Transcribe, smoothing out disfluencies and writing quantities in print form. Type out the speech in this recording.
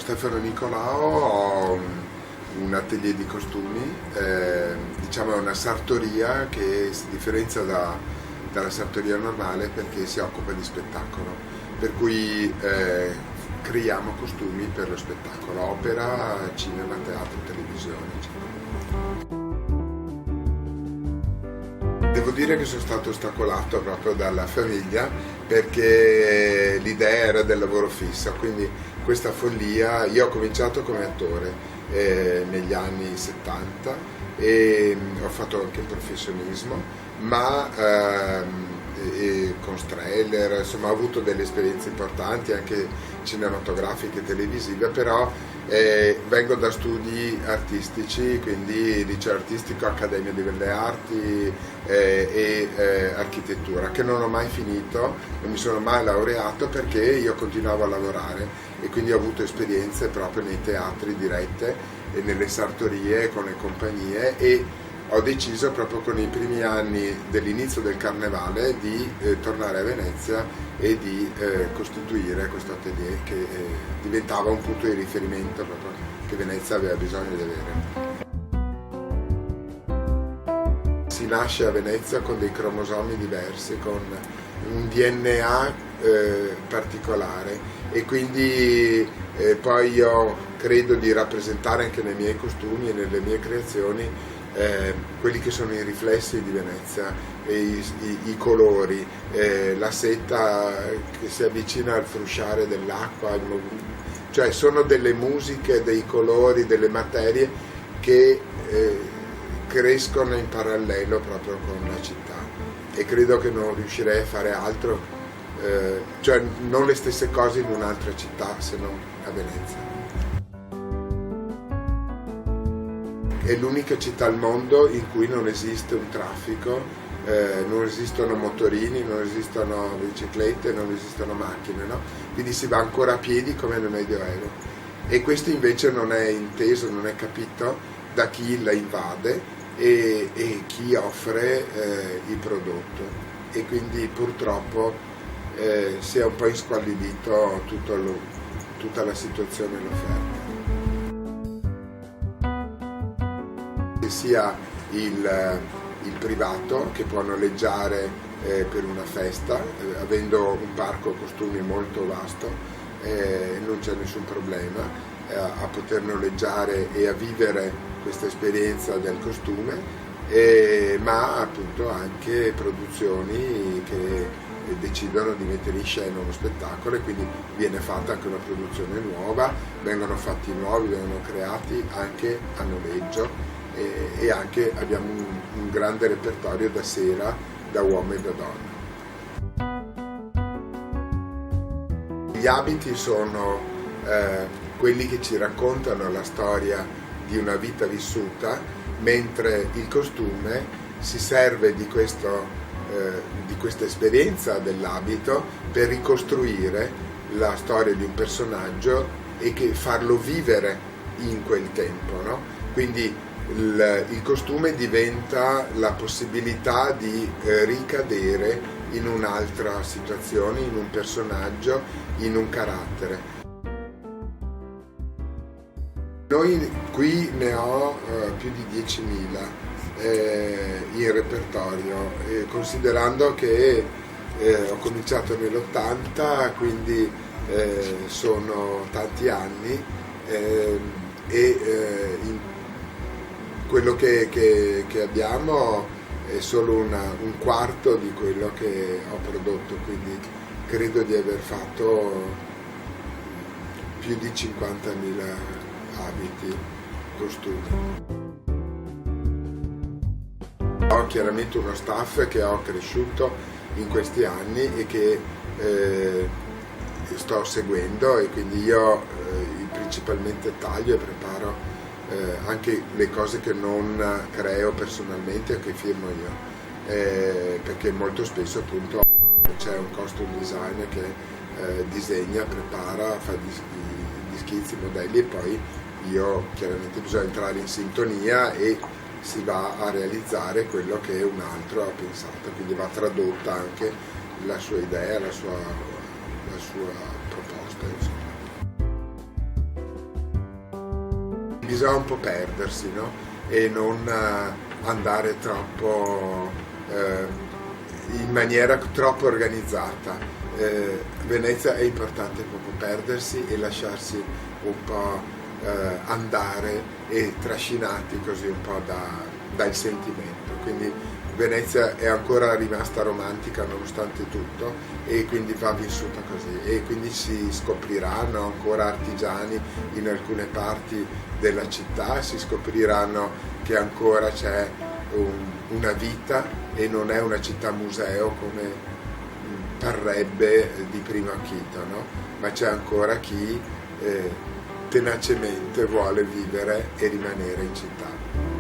Stefano Nicolao, ho un atelier di costumi, diciamo è una sartoria che si differenzia dalla sartoria normale perché si occupa di spettacolo, per cui creiamo costumi per lo spettacolo, opera, cinema, teatro, televisione, eccetera. Devo dire che sono stato ostacolato proprio dalla famiglia perché l'idea era del lavoro fisso, quindi questa follia, io ho cominciato come attore negli anni 70 e ho fatto anche il professionismo, ma con Streller, insomma ho avuto delle esperienze importanti anche cinematografiche e televisive, però vengo da studi artistici, quindi liceo artistico, Accademia di Belle Arti e architettura, che non ho mai finito, non mi sono mai laureato perché io continuavo a lavorare e quindi ho avuto esperienze proprio nei teatri dirette e nelle sartorie con le compagnie, e ho deciso proprio con i primi anni dell'inizio del Carnevale di tornare a Venezia e di costituire questo atelier che diventava un punto di riferimento proprio che Venezia aveva bisogno di avere. Si nasce a Venezia con dei cromosomi diversi, con un DNA particolare, e quindi poi io credo di rappresentare anche nei miei costumi e nelle mie creazioni quelli che sono i riflessi di Venezia, i colori, la seta che si avvicina al frusciare dell'acqua, cioè sono delle musiche, dei colori, delle materie che crescono in parallelo proprio con la città, e credo che non riuscirei a fare altro, cioè non le stesse cose in un'altra città se non a Venezia. È l'unica città al mondo in cui non esiste un traffico, non esistono motorini, non esistono biciclette, non esistono macchine, no? Quindi si va ancora a piedi come nel Medioevo, e questo invece non è inteso, non è capito da chi la invade e chi offre il prodotto, e quindi purtroppo si è un po' insquallidito tutta la situazione e l'offerta. Sia il privato che può noleggiare per una festa, avendo un parco costumi molto vasto, non c'è nessun problema a poter noleggiare e a vivere questa esperienza del costume, ma appunto anche produzioni che decidono di mettere in scena uno spettacolo, e quindi viene fatta anche una produzione nuova, vengono fatti nuovi, vengono creati anche a noleggio, e anche abbiamo un grande repertorio da sera, da uomo e da donna. Gli abiti sono quelli che ci raccontano la storia di una vita vissuta, mentre il costume si serve di questa esperienza dell'abito per ricostruire la storia di un personaggio e farlo vivere in quel tempo, no? Quindi il costume diventa la possibilità di ricadere in un'altra situazione, in un personaggio, in un carattere. Noi qui ne ho più di 10.000 in repertorio, considerando che ho cominciato nell'80, quindi sono tanti anni, quello che abbiamo è solo un quarto di quello che ho prodotto, quindi credo di aver fatto più di 50.000 abiti, costumi. Ho chiaramente uno staff che ho cresciuto in questi anni e che sto seguendo, e quindi io principalmente taglio e preparo anche le cose che non creo personalmente o che firmo io, perché molto spesso appunto c'è un costume designer che disegna, prepara, fa gli schizzi, i modelli, e poi io chiaramente bisogna entrare in sintonia e si va a realizzare quello che un altro ha pensato, quindi va tradotta anche la sua idea, la sua proposta, insomma. bisogna un po' perdersi, no? E non andare troppo in maniera troppo organizzata. Venezia è importante proprio perdersi e lasciarsi un po' andare e trascinati così un po' dal sentimento. Quindi Venezia è ancora rimasta romantica nonostante tutto e quindi va vissuta così, e quindi si scopriranno ancora artigiani in alcune parti della città, si scopriranno che ancora c'è una vita e non è una città museo come parrebbe di primo acchito, no? Ma c'è ancora chi tenacemente vuole vivere e rimanere in città.